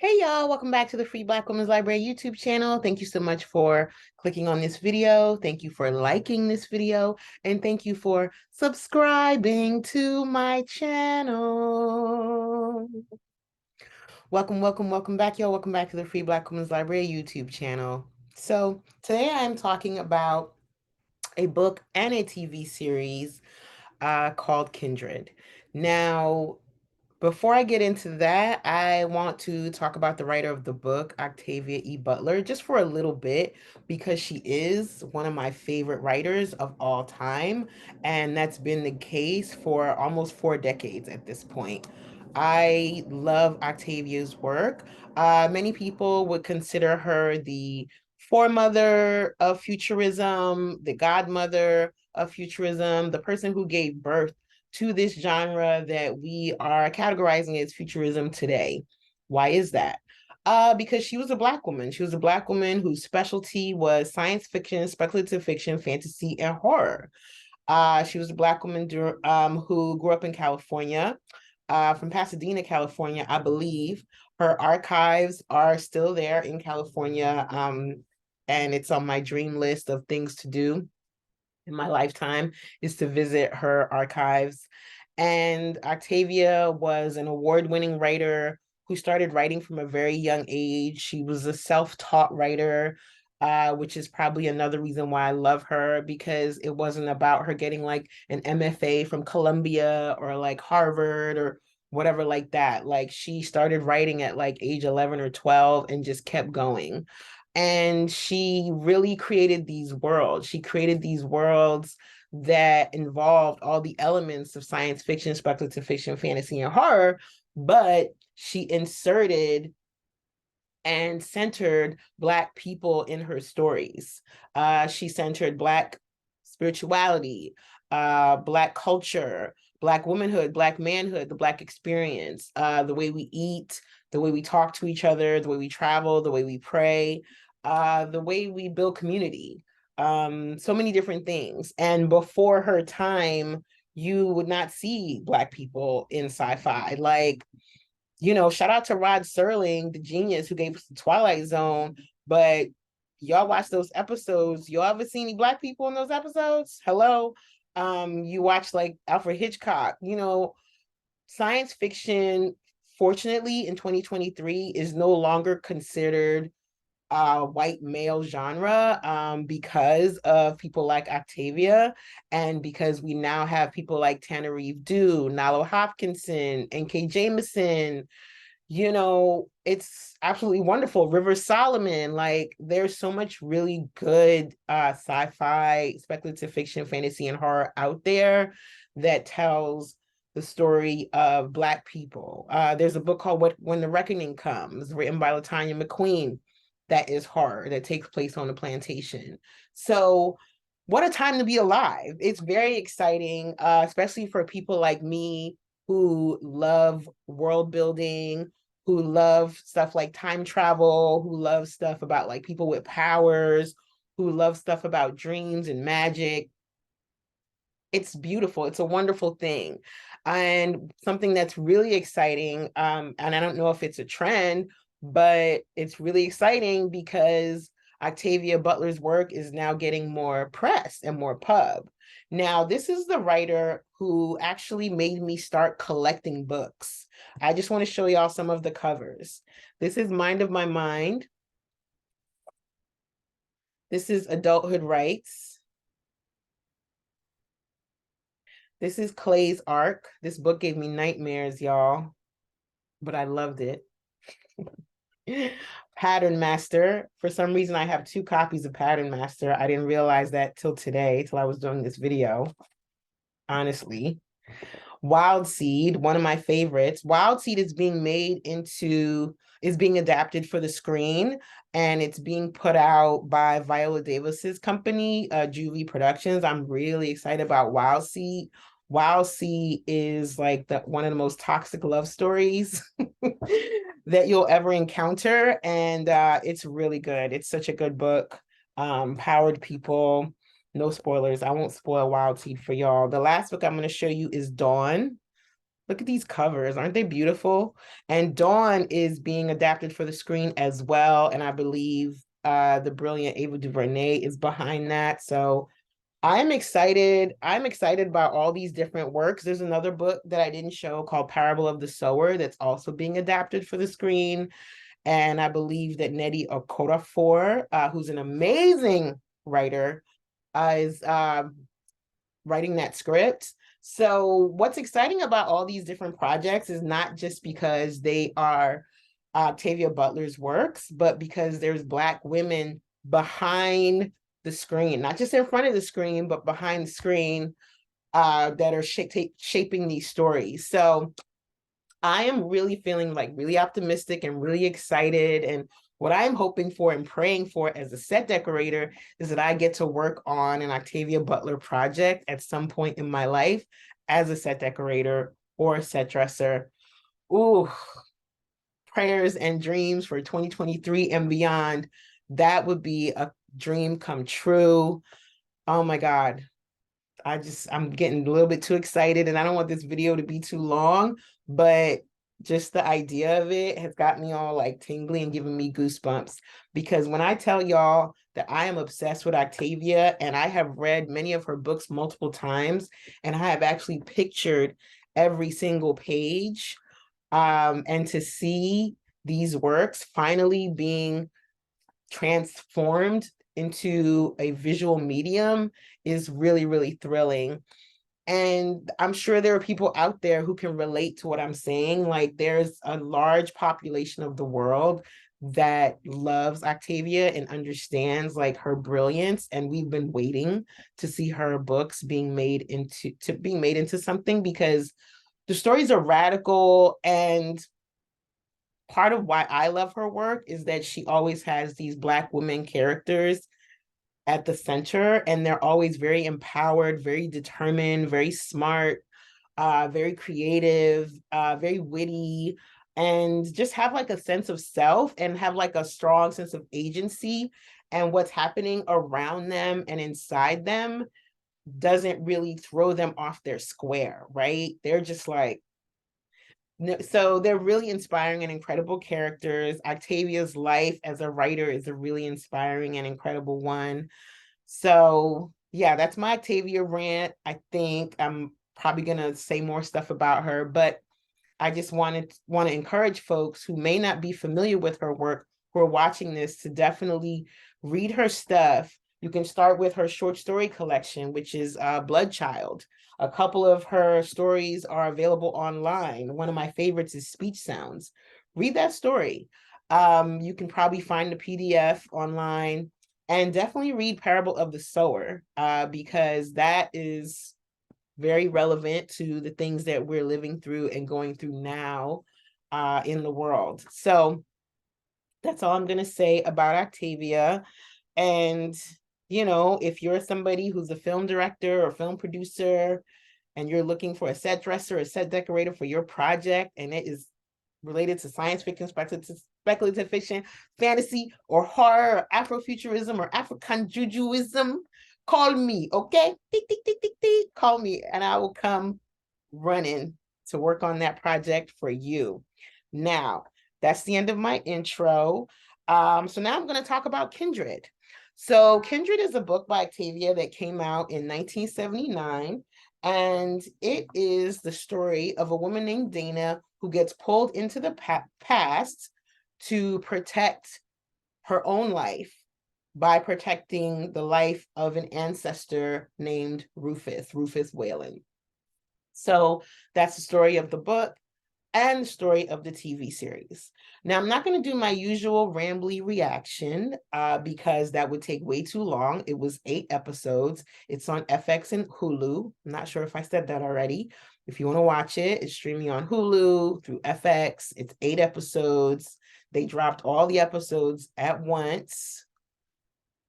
Hey y'all, welcome back to the Free Black Women's Library YouTube channel. Thank you so much for clicking on this video. Thank you for liking this video. And thank you for subscribing to my channel. Welcome back, y'all. Welcome back to the Free Black Women's Library YouTube channel. So today I'm talking about a book and a TV series called Kindred. Now, before I get into that, I want to talk about the writer of the book, Octavia E Butler, just for a little bit, because she is one of my favorite writers of all time. And that's been the case for almost 4 decades at this point. I love Octavia's work. Many people would consider her the foremother of futurism, the godmother of futurism, the person who gave birth to this genre that we are categorizing as futurism today. Why is that? Because she was a Black woman. She was a Black woman whose specialty was science fiction, speculative fiction, fantasy, and horror. She was a Black woman who grew up in California, from Pasadena, California, I believe. Her archives are still there in California, and it's on my dream list of things to do in my lifetime is to visit her archives. And Octavia was an award-winning writer who started writing from a very young age. She was a self-taught writer, which is probably another reason why I love her, because it wasn't about her getting like an MFA from Columbia or like Harvard or whatever like that. Like she started writing at like age 11 or 12 and just kept going. And she really created these worlds. She created these worlds that involved all the elements of science fiction, speculative fiction, fantasy, and horror, but she inserted and centered Black people in her stories. She centered Black spirituality, Black culture, Black womanhood, Black manhood, the Black experience, the way we eat, the way we talk to each other, the way we travel, the way we pray, the way we build community, so many different things. And before her time, you would not see Black people in sci-fi. Like, shout out to Rod Serling, the genius who gave us the Twilight Zone. But y'all watch those episodes. Y'all ever see any Black people in those episodes? Hello. You watch like Alfred Hitchcock, science fiction, fortunately, in 2023 is no longer considered white male genre, because of people like Octavia, and because we now have people like Tananarive Due, Nalo Hopkinson, N.K. Jameson. It's absolutely wonderful. River Solomon, like there's so much really good sci-fi, speculative fiction, fantasy, and horror out there that tells the story of Black people. There's a book called When the Reckoning Comes, written by LaTanya McQueen, that is horror, that takes place on a plantation. So what a time to be alive. It's very exciting, especially for people like me who love world building, who love stuff like time travel, who love stuff about like people with powers, who love stuff about dreams and magic. It's beautiful. It's a wonderful thing. And something that's really exciting, and I don't know if it's a trend, but it's really exciting because Octavia Butler's work is now getting more press and more pub. Now, this is the writer who actually made me start collecting books. I just want to show y'all some of the covers. This is Mind of My Mind. This is Adulthood Rights. This is Clay's Arc. This book gave me nightmares, y'all, but I loved it. Pattern Master. For some reason, I have 2 copies of Pattern Master. I didn't realize that till today, till I was doing this video, honestly. Wild Seed, one of my favorites. Wild Seed is being adapted for the screen, and it's being put out by Viola Davis's company, Juvie Productions. I'm really excited about Wild Seed. Wild Seed is like one of the most toxic love stories that you'll ever encounter, and it's really good. It's such a good book. Powered people. No spoilers. I won't spoil Wild Seed for y'all. The last book I'm going to show you is Dawn. Look at these covers. Aren't they beautiful? And Dawn is being adapted for the screen as well. And I believe the brilliant Ava DuVernay is behind that. So I'm excited. I'm excited about all these different works. There's another book that I didn't show called Parable of the Sower that's also being adapted for the screen. And I believe that Nnedi Okorafor, who's an amazing writer, is writing that script. So what's exciting about all these different projects is not just because they are Octavia Butler's works, but because there's Black women behind the screen, not just in front of the screen, but behind the screen that are shaping these stories. So I am really feeling like really optimistic and really excited. And what I'm hoping for and praying for as a set decorator is that I get to work on an Octavia Butler project at some point in my life as a set decorator or a set dresser. Ooh, prayers and dreams for 2023 and beyond. That would be a dream come true. Oh my God. I'm getting a little bit too excited and I don't want this video to be too long, but just the idea of it has got me all like tingly and giving me goosebumps, because when I tell y'all that I am obsessed with Octavia and I have read many of her books multiple times and I have actually pictured every single page, and to see these works finally being transformed into a visual medium is really, really thrilling. And I'm sure there are people out there who can relate to what I'm saying. Like there's a large population of the world that loves Octavia and understands like her brilliance. And we've been waiting to see her books being made into something, because the stories are radical. And part of why I love her work is that she always has these Black women characters at the center, and they're always very empowered, very determined, very smart, very creative, very witty, and just have like a sense of self and have like a strong sense of agency. And what's happening around them and inside them doesn't really throw them off their square, right? They're just like, so they're really inspiring and incredible characters. Octavia's life as a writer is a really inspiring and incredible one. So yeah, that's my Octavia rant. I think I'm probably gonna say more stuff about her, but I just want to encourage folks who may not be familiar with her work, who are watching this, to definitely read her stuff. You can start with her short story collection, which is Bloodchild. A couple of her stories are available online. One of my favorites is Speech Sounds. Read that story. You can probably find the PDF online, and definitely read Parable of the Sower, because that is very relevant to the things that we're living through and going through now in the world. So that's all I'm going to say about Octavia. And, you know, if you're somebody who's a film director or film producer and you're looking for a set dresser, a set decorator for your project, and it is related to science fiction, speculative fiction, fantasy, or horror, or Afrofuturism, or African Jujuism, call me, okay? Tick, tick, tick, tick, tick. Call me, and I will come running to work on that project for you. Now, that's the end of my intro. So now I'm going to talk about Kindred. So Kindred is a book by Octavia that came out in 1979. And it is the story of a woman named Dana who gets pulled into the past to protect her own life by protecting the life of an ancestor named Rufus Whalen. So that's the story of the book and the story of the TV series. Now, I'm not going to do my usual Rambly reaction because that would take way too long. It was 8 episodes. It's on FX and Hulu. I'm not sure if I said that already. If you want to watch it, it's streaming on Hulu through FX. It's 8 episodes. They dropped all the episodes at once,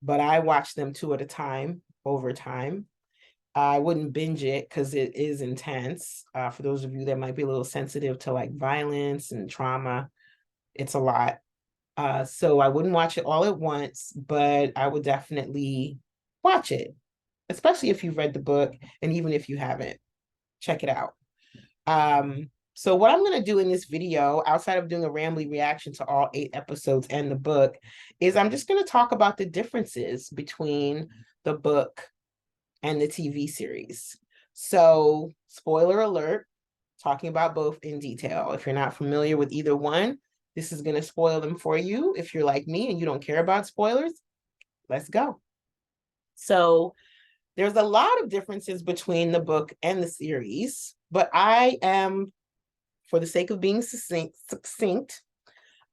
but I watched them 2 at a time over time. I wouldn't binge it because it is intense. For those of you that might be a little sensitive to like violence and trauma, it's a lot. So I wouldn't watch it all at once, but I would definitely watch it, especially if you've read the book, and even if you haven't, check it out. So what I'm going to do in this video, outside of doing a Rambly reaction to all 8 episodes and the book, is I'm just going to talk about the differences between the book and the TV series. So, spoiler alert, talking about both in detail. If you're not familiar with either one, this is going to spoil them for you. If you're like me and you don't care about spoilers, let's go. So, there's a lot of differences between the book and the series, but I am, for the sake of being succinct,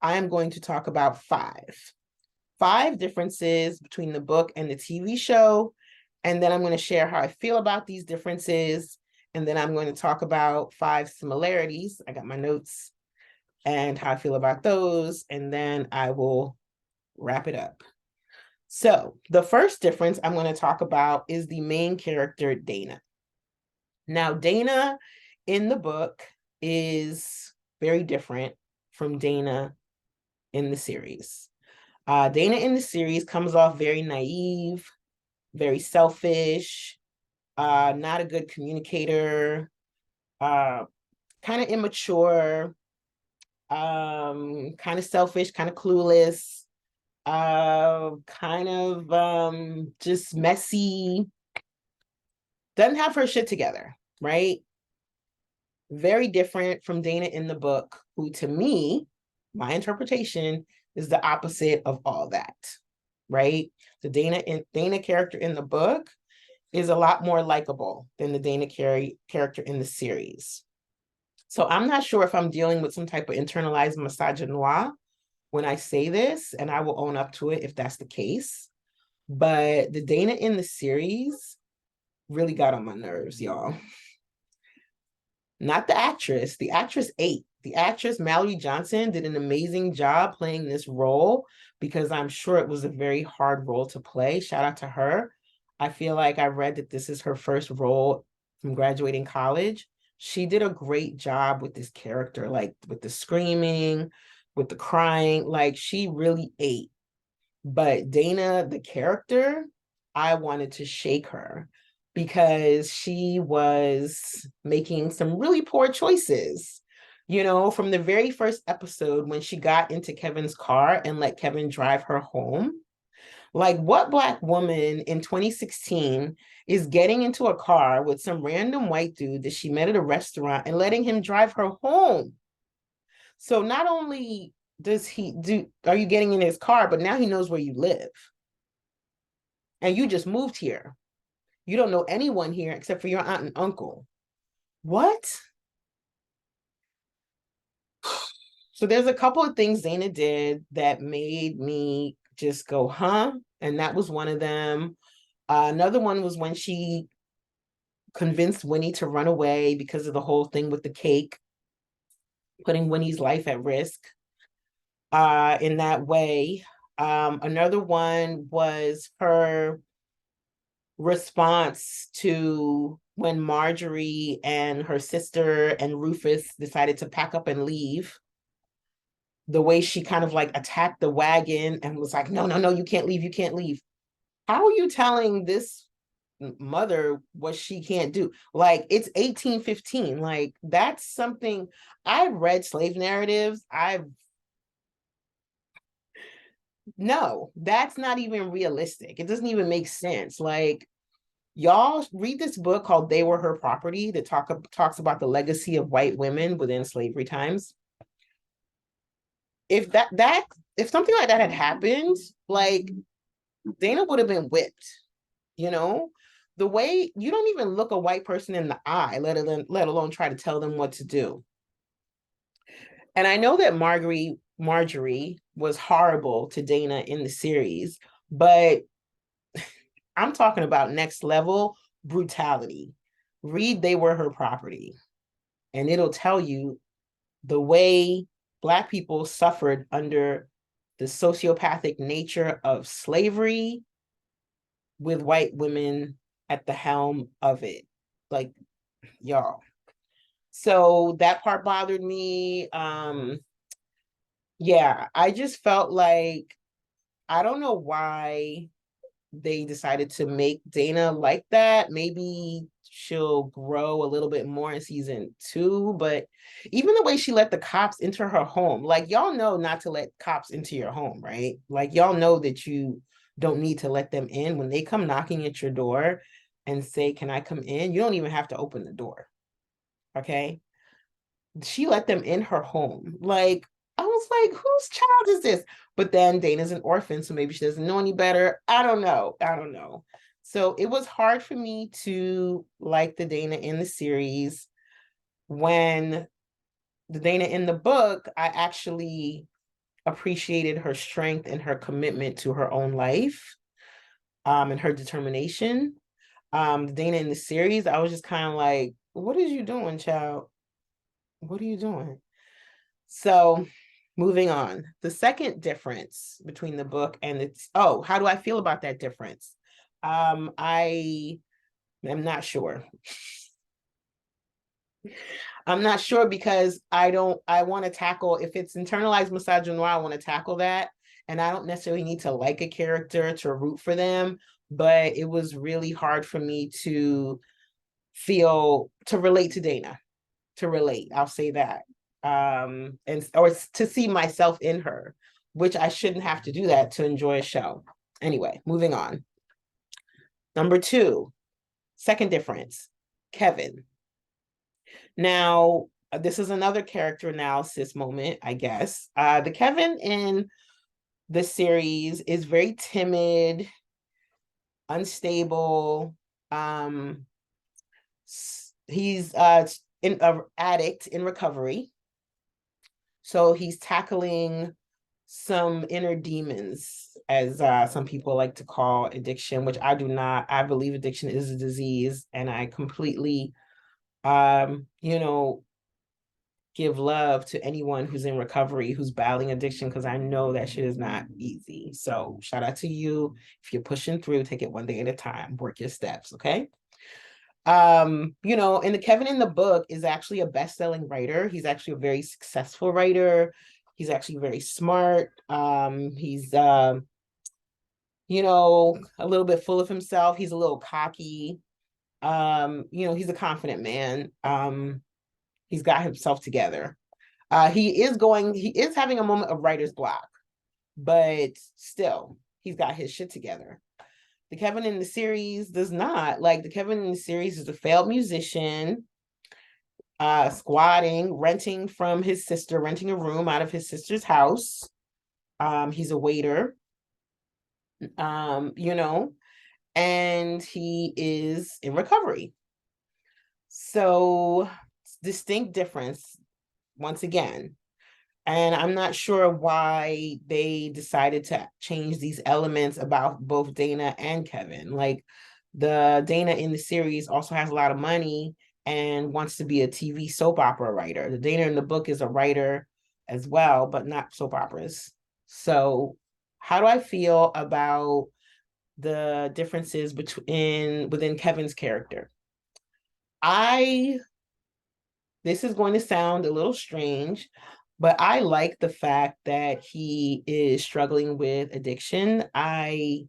I am going to talk about five differences between the book and the TV show. And then I'm going to share how I feel about these differences. And then I'm going to talk about 5 similarities. I got my notes and how I feel about those. And then I will wrap it up. So the first difference I'm going to talk about is the main character, Dana. Now, Dana in the book is very different from Dana in the series. Dana in the series comes off very naive, very selfish, not a good communicator, kind of immature, kind of selfish, kind of clueless, kind of just messy, doesn't have her shit together, right? Very different from Dana in the book, who to me, my interpretation, is the opposite of all that, right? The Dana character in the book is a lot more likable than the Dana character in the series. So I'm not sure if I'm dealing with some type of internalized misogynoir when I say this, and I will own up to it if that's the case. But the Dana in the series really got on my nerves, y'all. Not the actress. The actress ate. The actress, Mallory Johnson, did an amazing job playing this role because I'm sure it was a very hard role to play. Shout out to her. I feel like I read that this is her first role from graduating college. She did a great job with this character, like with the screaming, with the crying, like she really ate. But Dana, the character, I wanted to shake her because she was making some really poor choices. You know, from the very first episode when she got into Kevin's car and let Kevin drive her home. Like, what Black woman in 2016 is getting into a car with some random white dude that she met at a restaurant and letting him drive her home? So not only are you getting in his car, but now he knows where you live. And you just moved here. You don't know anyone here except for your aunt and uncle. What? So there's a couple of things Dana did that made me just go, huh? And that was one of them. Another one was when she convinced Winnie to run away because of the whole thing with the cake, putting Winnie's life at risk in that way. Another one was her response to when Marjorie and her sister and Rufus decided to pack up and leave. The way she kind of like attacked the wagon and was like, no, no, no, you can't leave, you can't leave. How are you telling this mother what she can't do? Like, it's 1815. Like, that's something. I've read slave narratives. No, that's not even realistic. It doesn't even make sense. Like, y'all read this book called They Were Her Property that talks about the legacy of white women within slavery times. If if something like that had happened, like, Dana would have been whipped, you know? The way you don't even look a white person in the eye, let alone try to tell them what to do. And I know that Marjorie was horrible to Dana in the series, but I'm talking about next level brutality. Read They Were Her Property, and it'll tell you the way Black people suffered under the sociopathic nature of slavery with white women at the helm of it. Like, y'all. So that part bothered me. Yeah, I just felt like, I don't know why they decided to make Dana like that. Maybe she'll grow a little bit more in season 2. But even the way she let the cops into her home, like, y'all know not to let cops into your home, right? Like, y'all know that you don't need to let them in. When they come knocking at your door and say, "Can I come in?" You don't even have to open the door. Okay. She let them in her home. Like, I was like, whose child is this? But then Dana's an orphan, so maybe she doesn't know any better. I don't know. I don't know. So it was hard for me to like the Dana in the series. When the Dana in the book, I actually appreciated her strength and her commitment to her own life, and her determination. The Dana in the series, I was just kind of like, what is you doing, child? What are you doing? So moving on. The second difference between the book and its, oh, how do I feel about that difference? I am not sure. I'm not sure because I want to tackle, if it's internalized misogyny, I want to tackle that. And I don't necessarily need to like a character to root for them, but it was really hard for me to relate to Dana, to relate. I'll say that. And or to see myself in her, which I shouldn't have to do that to enjoy a show. Anyway, moving on. Number 2, second difference, Kevin. Now, this is another character analysis moment, I guess. The Kevin in the series is very timid, unstable. He's an addict in recovery. So he's tackling some inner demons, as some people like to call addiction, which I do not. I believe addiction is a disease, and I completely, you know, give love to anyone who's in recovery, who's battling addiction, because I know that shit is not easy. So shout out to you. If you're pushing through, take it one day at a time, work your steps, okay? And the Kevin in the book is actually a best-selling writer. He's actually a very successful writer. He's actually very smart. He's a little bit full of himself. He's a little cocky. He's a confident man. He's got himself together. He is having a moment of writer's block, but still, he's got his shit together. The Kevin in the series does not. Like, the Kevin in the series is a failed musician, squatting, renting a room out of his sister's house. He's a waiter, and he is in recovery. So, distinct difference once again. And I'm not sure why they decided to change these elements about both Dana and Kevin. Like, the Dana in the series also has a lot of money and wants to be a TV soap opera writer. The Dana in the book is a writer as well, but not soap operas. So how do I feel about the differences within Kevin's character? This is going to sound a little strange, but I like the fact that he is struggling with addiction. I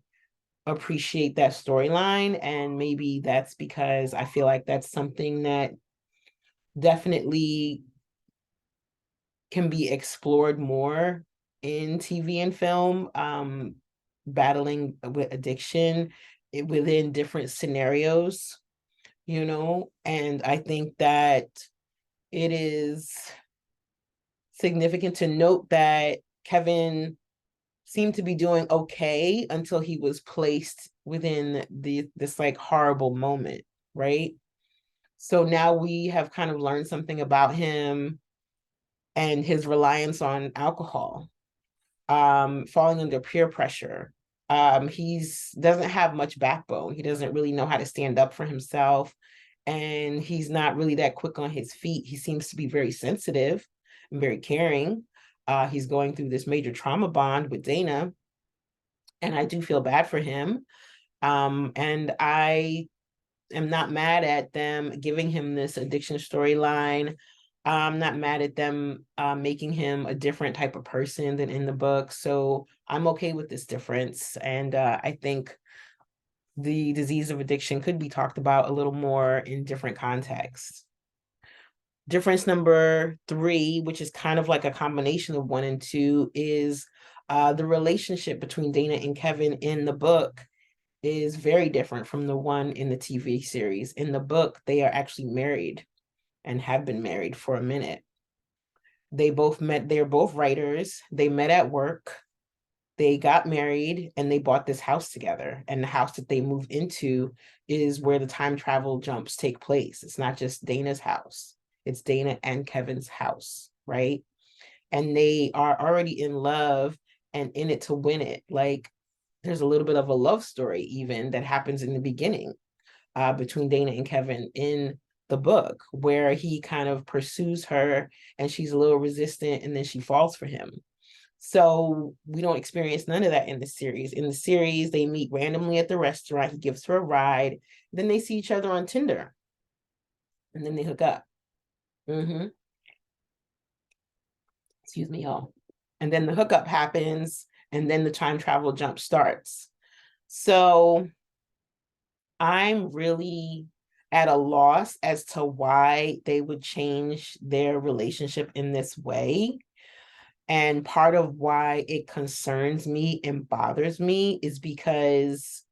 appreciate that storyline, and maybe that's because I feel like that's something that definitely can be explored more in TV and film, battling with addiction within different scenarios, and I think that it is significant to note that Kevin seemed to be doing okay until he was placed within this like horrible moment, right? So now we have kind of learned something about him and his reliance on alcohol, falling under peer pressure. He's doesn't have much backbone. He doesn't really know how to stand up for himself, and he's not really that quick on his feet. He seems to be very sensitive and very caring. He's going through this major trauma bond with Dana, and I do feel bad for him. And I am not mad at them giving him this addiction storyline. I'm not mad at them making him a different type of person than in the book. So I'm okay with this difference. And I think the disease of addiction could be talked about a little more in different contexts. Difference number 3, which is kind of like a combination of 1 and 2, is the relationship between Dana and Kevin in the book is very different from the one in the TV series. In the book, they are actually married and have been married for a minute. They're both writers. They met at work. They got married and they bought this house together. And the house that they moved into is where the time travel jumps take place. It's not just Dana's house, it's Dana and Kevin's house, right? And they are already in love and in it to win it. Like, there's a little bit of a love story even that happens in the beginning between Dana and Kevin in the book, where he kind of pursues her and she's a little resistant and then she falls for him. So we don't experience none of that in the series. In the series, they meet randomly at the restaurant. He gives her a ride. Then they see each other on Tinder. And then they hook up. Excuse me, y'all. And then the hookup happens. And then the time travel jump starts. So I'm really at a loss as to why they would change their relationship in this way. And part of why it concerns me and bothers me is because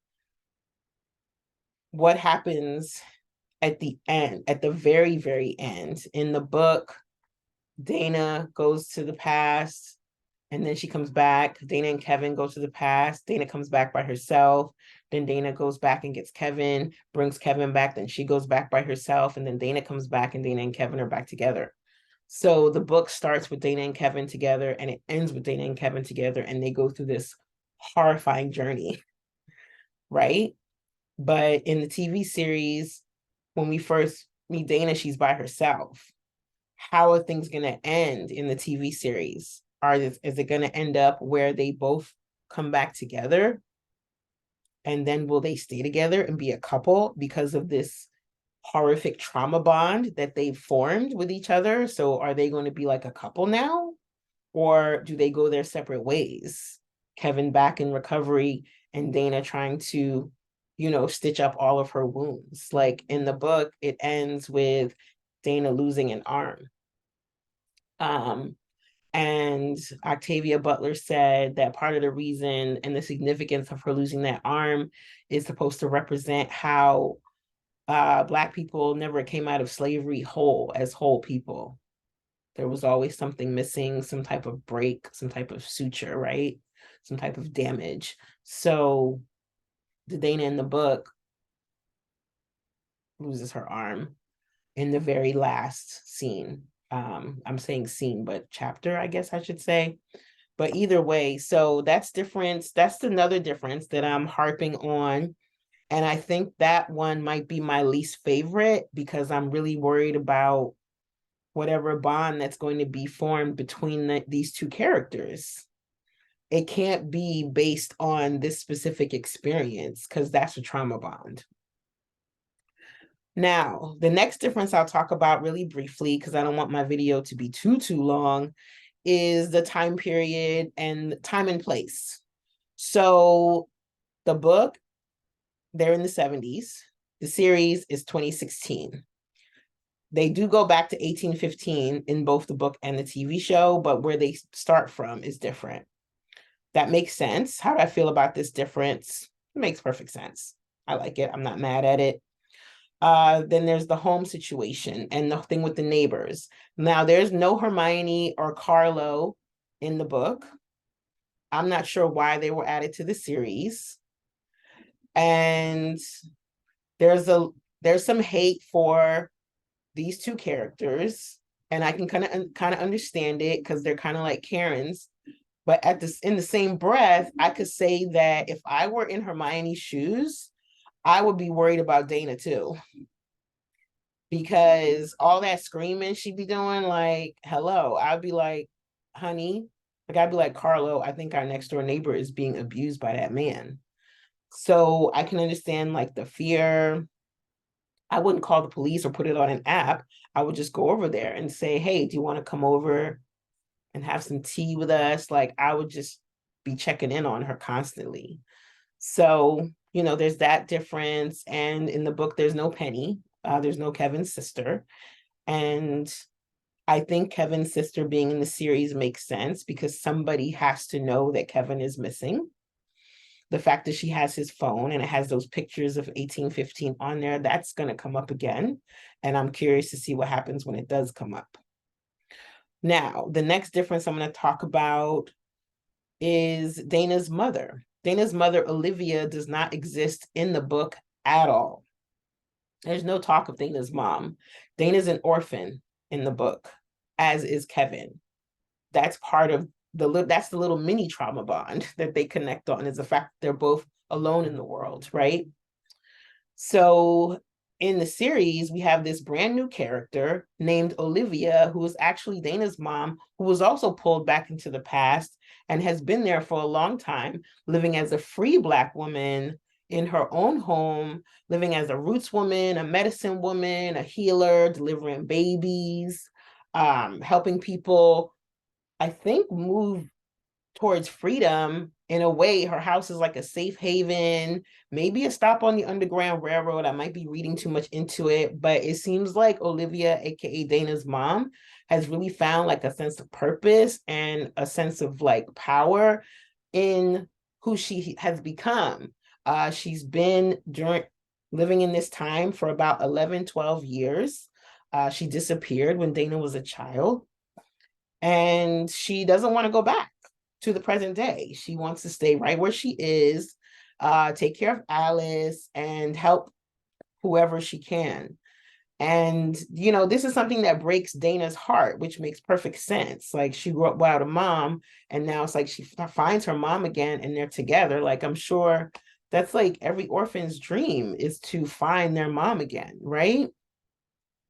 what happens at the end, at the very, very end, in the book, Dana goes to the past and then she comes back. Dana and Kevin go to the past. Dana comes back by herself. Then Dana goes back and gets Kevin, brings Kevin back. Then she goes back by herself. And then Dana comes back and Dana and Kevin are back together. So the book starts with Dana and Kevin together and it ends with Dana and Kevin together and they go through this horrifying journey, right? But in the TV series, when we first meet Dana, she's by herself. How are things going to end in the TV series? Is it going to end up where they both come back together? And then will they stay together and be a couple because of this horrific trauma bond that they've formed with each other? So are they going to be like a couple now? Or do they go their separate ways? Kevin back in recovery and Dana trying to, stitch up all of her wounds. Like in the book, it ends with Dana losing an arm. And Octavia Butler said that part of the reason and the significance of her losing that arm is supposed to represent how Black people never came out of slavery whole people. There was always something missing, some type of break, some type of suture, right? Some type of damage. So the Dana in the book loses her arm in the very last scene. I'm saying scene, but chapter, I guess I should say. But either way, so that's difference. That's another difference that I'm harping on. And I think that one might be my least favorite because I'm really worried about whatever bond that's going to be formed between these two characters. It can't be based on this specific experience because that's a trauma bond. Now, the next difference I'll talk about really briefly, because I don't want my video to be too long, is the time period and time and place. So the book, they're in the 70s. The series is 2016. They do go back to 1815 in both the book and the TV show, but where they start from is different. That makes sense. How do I feel about this difference? It makes perfect sense. I like it. I'm not mad at it. Then there's the home situation and the thing with the neighbors. Now, there's no Hermione or Carlo in the book. I'm not sure why they were added to the series. And there's some hate for these two characters, and I can kind of understand it because they're kind of like Karens. But in the same breath, I could say that if I were in Hermione's shoes, I would be worried about Dana too. Because all that screaming she'd be doing, like, hello, I'd be like, honey, like I'd be like, Carlo, I think our next door neighbor is being abused by that man. So I can understand like the fear. I wouldn't call the police or put it on an app. I would just go over there and say, hey, do you want to come over and have some tea with us? Like I would just be checking in on her constantly. So there's that difference. And in the book, there's no Penny. There's no Kevin's sister. And I think Kevin's sister being in the series makes sense because somebody has to know that Kevin is missing. The fact that she has his phone and it has those pictures of 1815 on there, that's going to come up again. And I'm curious to see what happens when it does come up. Now, the next difference I'm going to talk about is Dana's mother. Dana's mother, Olivia, does not exist in the book at all. There's no talk of Dana's mom. Dana's an orphan in the book, as is Kevin. That's part of that's the little mini trauma bond that they connect on, is the fact that they're both alone in the world, right? So in the series, we have this brand new character named Olivia, who is actually Dana's mom, who was also pulled back into the past and has been there for a long time, living as a free Black woman in her own home, living as a roots woman, a medicine woman, a healer, delivering babies, helping people, I think, move towards freedom. In a way, her house is like a safe haven, maybe a stop on the Underground Railroad. I might be reading too much into it, but it seems like Olivia, aka Dana's mom, has really found like a sense of purpose and a sense of like power in who she has become. She's been living in this time for about 11, 12 years. She disappeared when Dana was a child, and she doesn't want to go back to the present day. She wants to stay right where she is, take care of Alice, and help whoever she can. And, this is something that breaks Dana's heart, which makes perfect sense. Like, she grew up without a mom, and now it's like she finds her mom again, and they're together. Like, I'm sure that's like every orphan's dream, is to find their mom again, right?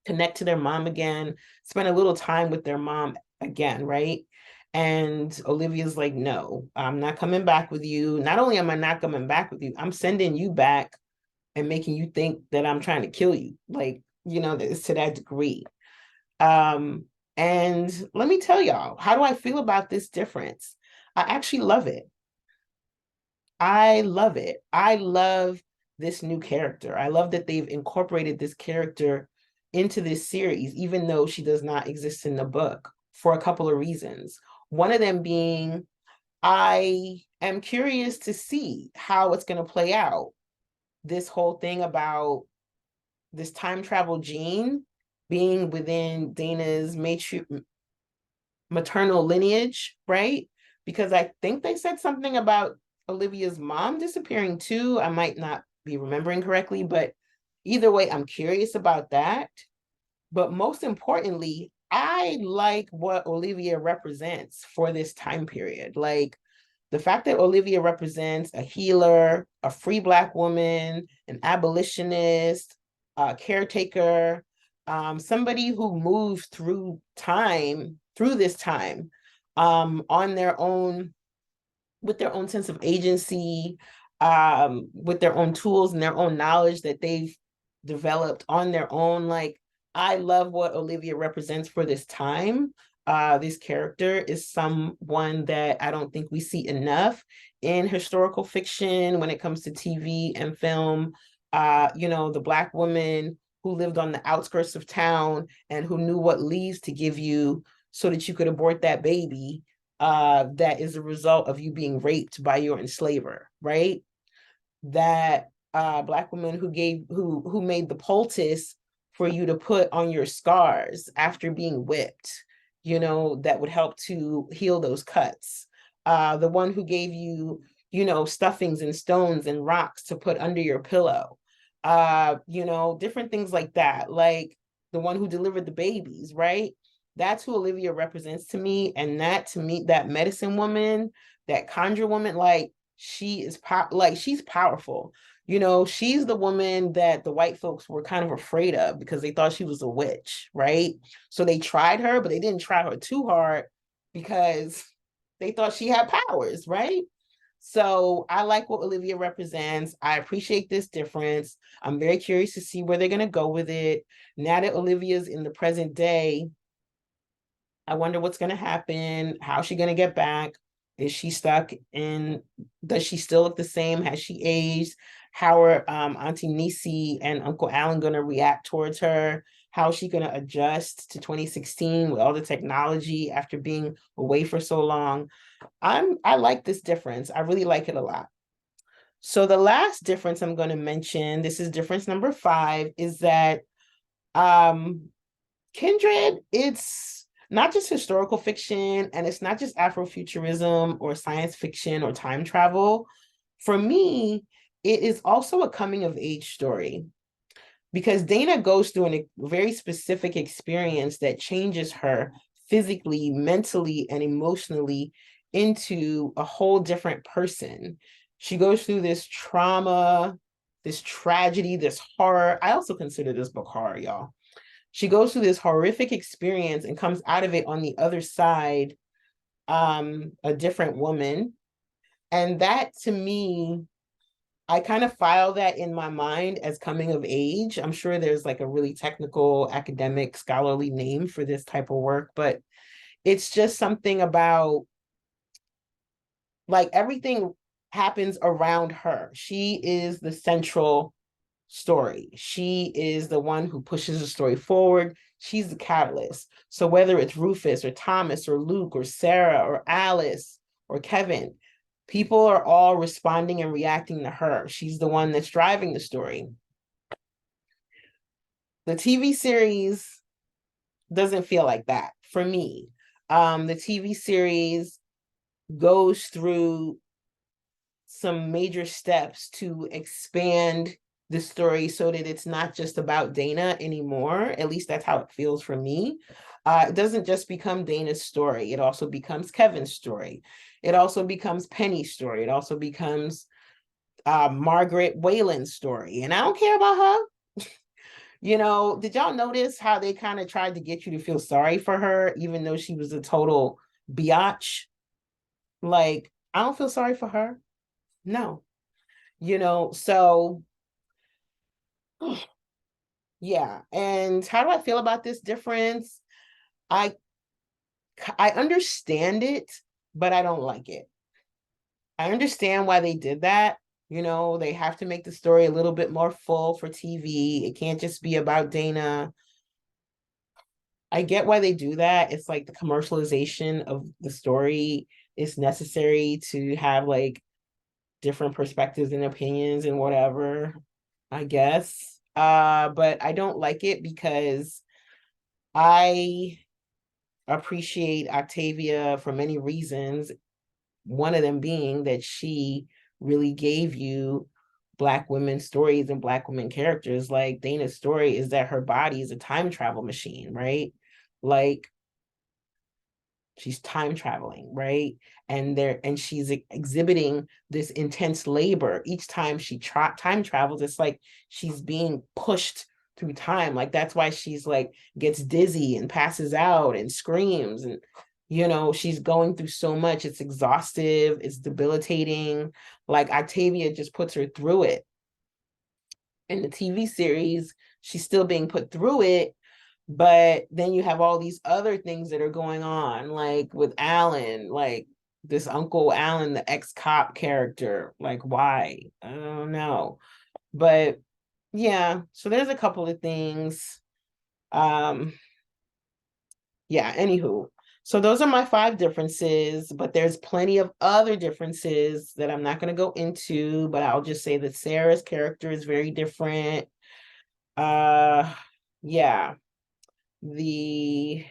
Connect to their mom again, spend a little time with their mom again, right? And Olivia's like, no, I'm not coming back with you. Not only am I not coming back with you, I'm sending you back and making you think that I'm trying to kill you. Like, it's to that degree. And let me tell y'all, how do I feel about this difference? I actually love it. I love it. I love this new character. I love that they've incorporated this character into this series, even though she does not exist in the book, for a couple of reasons. One of them being, I am curious to see how it's going to play out. This whole thing about this time travel gene being within Dana's maternal lineage, right? Because I think they said something about Olivia's mom disappearing too. I might not be remembering correctly, but either way, I'm curious about that. But most importantly, I like what Olivia represents for this time period. Like, the fact that Olivia represents a healer, a free Black woman, an abolitionist, a caretaker, somebody who moves through this time, on their own, with their own sense of agency, with their own tools and their own knowledge that they've developed on their own. Like, I love what Olivia represents for this time. This character is someone that I don't think we see enough in historical fiction when it comes to TV and film. The Black woman who lived on the outskirts of town and who knew what leaves to give you so that you could abort that baby, that is a result of you being raped by your enslaver, right? That Black woman who made the poultice for you to put on your scars after being whipped, that would help to heal those cuts. The one who gave you, stuffings and stones and rocks to put under your pillow. Different things like that. Like the one who delivered the babies, right? That's who Olivia represents to me. And that, to me, that medicine woman, that conjure woman, like, she's powerful. She's the woman that the white folks were kind of afraid of because they thought she was a witch, right? So they tried her, but they didn't try her too hard because they thought she had powers, right? So I like what Olivia represents. I appreciate this difference. I'm very curious to see where they're going to go with it. Now that Olivia's in the present day, I wonder what's going to happen. How's she going to get back? Is she stuck in, does she still look the same? Has she aged? How are Auntie Nisi and Uncle Alan going to react towards her? How is she going to adjust to 2016 with all the technology after being away for so long? I like this difference. I really like it a lot. So the last difference I'm going to mention, this is difference number 5, is that um Kindred, it's not just historical fiction and it's not just Afrofuturism or science fiction or time travel. For me, it is also a coming of age story because Dana goes through a very specific experience that changes her physically, mentally, and emotionally into a whole different person. She goes through this trauma, this tragedy, this horror. I also consider this book horror, y'all. She goes through this horrific experience and comes out of it on the other side, a different woman. And that to me, I kind of file that in my mind as coming of age. I'm sure there's like a really technical, academic, scholarly name for this type of work, but it's just something about like everything happens around her. She is the central story. She is the one who pushes the story forward. She's the catalyst. So whether it's Rufus or Thomas or Luke or Sarah or Alice or Kevin, people are all responding and reacting to her. She's the one that's driving the story. The TV series doesn't feel like that for me. The TV series goes through some major steps to expand the story so that it's not just about Dana anymore. At least that's how it feels for me. It doesn't just become Dana's story. It also becomes Kevin's story. It also becomes Penny's story. It also becomes Margaret Whalen's story. And I don't care about her. You know, did y'all notice how they kind of tried to get you to feel sorry for her, even though she was a total biatch? Like, I don't feel sorry for her. No. You know, so yeah. And how do I feel about this difference? I I understand it, but I don't like it. I understand why they did that. You know, they have to make the story a little bit more full for TV. It can't just be about Dana. I get why they do that. It's like the commercialization of the story is necessary to have like different perspectives and opinions and whatever, I guess. But I don't like it because I appreciate Octavia for many reasons. One of them being that she really gave you Black women stories and Black women characters. Like Dana's story is that her body is a time travel machine, right? Like she's time traveling, right? And she's exhibiting this intense labor each time she time travels. It's like she's being pushed through time. Like that's why she's like gets dizzy and passes out and screams, and you know she's going through so much. It's exhaustive, it's debilitating. Like Octavia just puts her through it. In the TV series, she's still being put through it, but then you have all these other things that are going on, like with Alan, like this Uncle Alan, the ex-cop character. Like, why? I don't know. But yeah, so there's a couple of things. Um, yeah, anywho. So those are my 5 differences, but there's plenty of other differences that I'm not going to go into, but I'll just say that Sarah's character is very different. Uh, yeah, the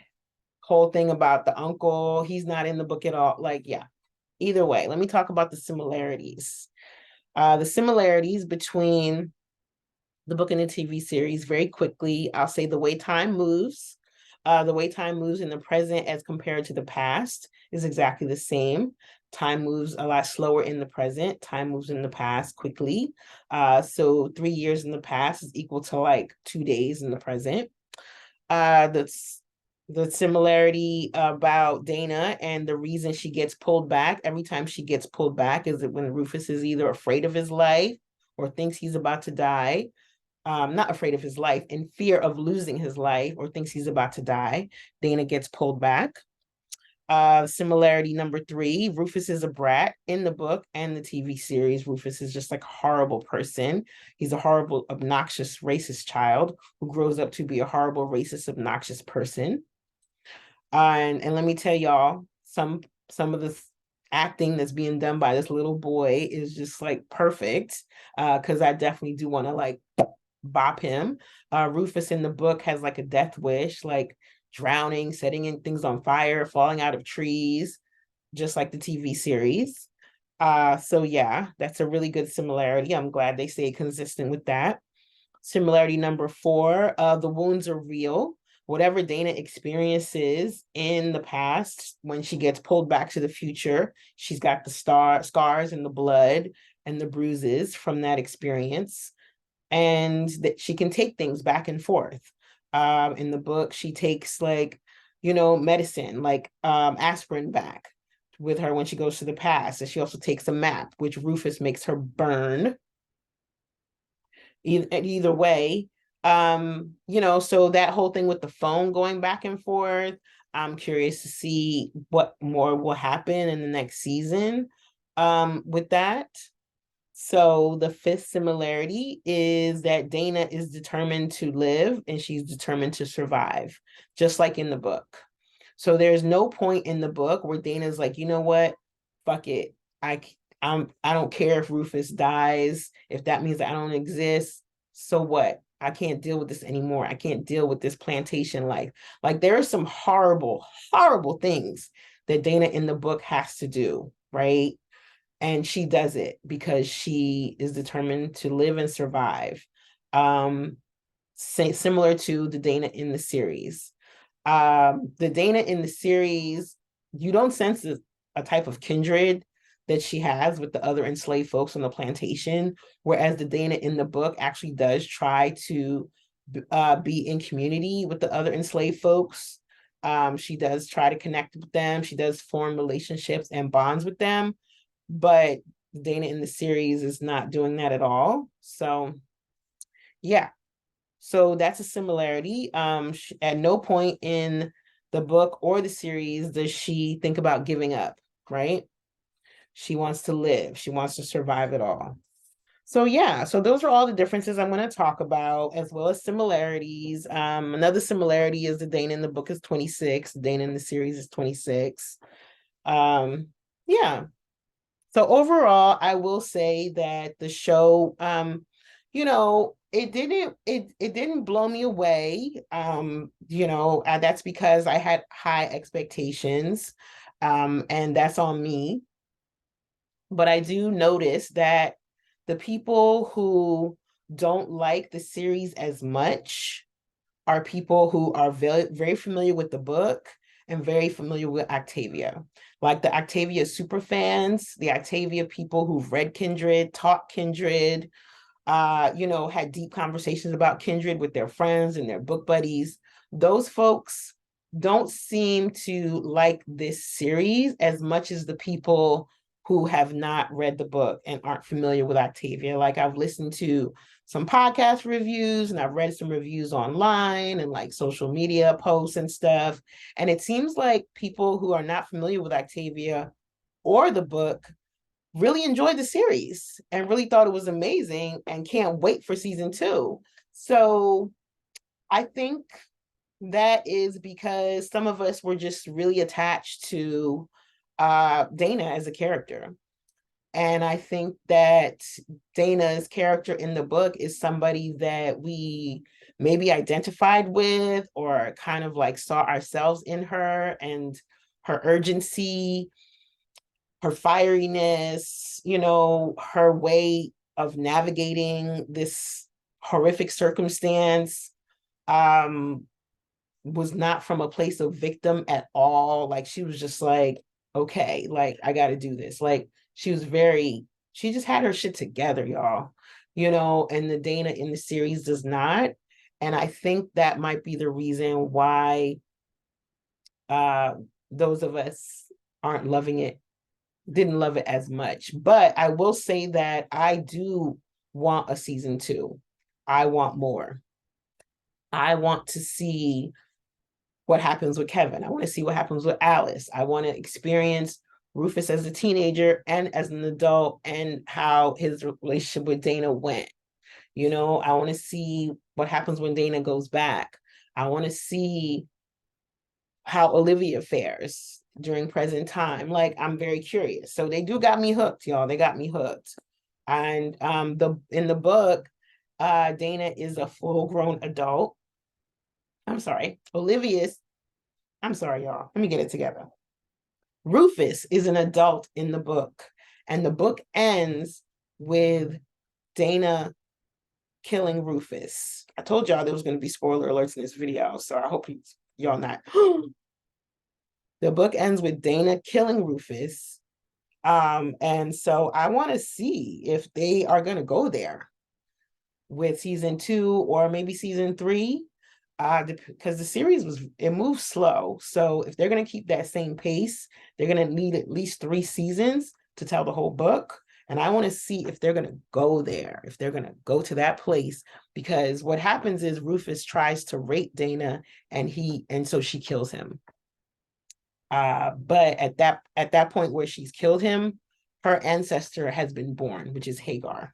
whole thing about the uncle, he's not in the book at all. Like, yeah, either way, let me talk about the similarities. The similarities between the book and the TV series very quickly. I'll say the way time moves. The way time moves in the present as compared to the past is exactly the same. Time moves a lot slower in the present. Time moves in the past quickly. So 3 years in the past is equal to like 2 days in the present. That's the similarity about Dana and the reason she gets pulled back every time she gets pulled back is that when Rufus is either afraid of his life or thinks he's about to die, not afraid of his life, in fear of losing his life or thinks he's about to die, Dana gets pulled back. Similarity number 3, Rufus is a brat in the book and the TV series. Rufus is just like a horrible person. He's a horrible, obnoxious, racist child who grows up to be a horrible, racist, obnoxious person. And let me tell y'all, some of the acting that's being done by this little boy is just like perfect. Because I definitely do want to like bop him. Rufus in the book has like a death wish, like drowning, setting in things on fire, falling out of trees, just like the TV series. So yeah, that's a really good similarity. I'm glad they stayed consistent with that. Similarity number 4, the wounds are real. Whatever Dana experiences in the past, when she gets pulled back to the future, she's got the scars and the blood and the bruises from that experience, and that she can take things back and forth. In the book, she takes like, medicine, like aspirin back with her when she goes to the past. And she also takes a map, which Rufus makes her burn. Either way, so that whole thing with the phone going back and forth, I'm curious to see what more will happen in the next season with that. So the 5th similarity is that Dana is determined to live and she's determined to survive, just like in the book. So there's no point in the book where Dana's like, you know what, fuck it. I don't care if Rufus dies, if that means that I don't exist. So what? I can't deal with this anymore. I can't deal with this plantation life. Like there are some horrible, horrible things that Dana in the book has to do, right? And she does it because she is determined to live and survive. Similar to the Dana in the series. The Dana in the series, you don't sense a type of kindred that she has with the other enslaved folks on the plantation, whereas the Dana in the book actually does try to be in community with the other enslaved folks. She does try to connect with them. She does form relationships and bonds with them, but Dana in the series is not doing that at all. So yeah, so that's a similarity. At no point in the book or the series does she think about giving up, right? She wants to live. She wants to survive it all. So yeah, so those are all the differences I'm going to talk about, as well as similarities. Another similarity is the Dana in the book is 26. The Dana in the series is 26. Yeah. So overall, I will say that the show, it didn't blow me away. That's because I had high expectations, and that's on me. But I do notice that the people who don't like the series as much are people who are very, very familiar with the book and very familiar with Octavia. Like the Octavia super fans, the Octavia people who've read Kindred, taught Kindred, had deep conversations about Kindred with their friends and their book buddies. Those folks don't seem to like this series as much as the people who have not read the book and aren't familiar with Octavia. Like I've listened to some podcast reviews and I've read some reviews online and like social media posts and stuff. And it seems like people who are not familiar with Octavia or the book really enjoyed the series and really thought it was amazing and can't wait for season 2. So I think that is because some of us were just really attached to Dana as a character. And I think that Dana's character in the book is somebody that we maybe identified with or kind of like saw ourselves in her and her urgency, her fieriness, her way of navigating this horrific circumstance was not from a place of victim at all. Like she was just like, okay, like I got to do this. Like she just had her shit together, y'all, and the Dana in the series does not. And I think that might be the reason why uh, those of us aren't loving it, didn't love it as much. But I will say that I do want a season 2. I want more. I want to see what happens with Kevin. I want to see what happens with Alice. I want to experience Rufus as a teenager and as an adult and how his relationship with Dana went. You know, I want to see what happens when Dana goes back. I want to see how Olivia fares during present time. Like, I'm very curious. So they do got me hooked, y'all. They got me hooked. And the in the book, Dana is a full-grown adult. I'm sorry. I'm sorry, y'all. Let me get it together. Rufus is an adult in the book, and the book ends with Dana killing Rufus. I told y'all there was going to be spoiler alerts in this video, so I hope y'all not. The book ends with Dana killing Rufus. And so I want to see if they are going to go there with season 2 or maybe season 3, because the series it moves slow. So if they're going to keep that same pace, they're going to need at least 3 seasons to tell the whole book. And I want to see if they're going to go there, if they're going to go to that place, because what happens is Rufus tries to rape Dana, and so she kills him. But at that point where she's killed him, her ancestor has been born, which is Hagar.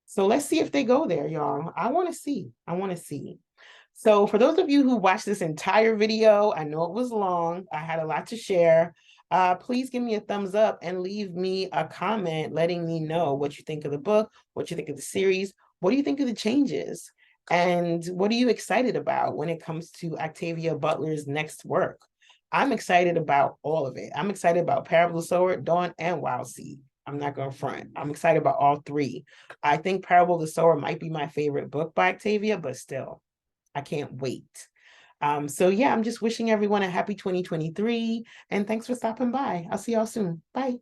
So let's see if they go there, y'all. I want to see. I want to see. So for those of you who watched this entire video, I know it was long. I had a lot to share. Please give me a thumbs up and leave me a comment letting me know what you think of the book, what you think of the series, what do you think of the changes, and what are you excited about when it comes to Octavia Butler's next work? I'm excited about all of it. I'm excited about Parable of the Sower, Dawn, and Wild Seed. I'm not going to front. I'm excited about all 3. I think Parable of the Sower might be my favorite book by Octavia, but still, I can't wait. So yeah, I'm just wishing everyone a happy 2023, and thanks for stopping by. I'll see y'all soon. Bye.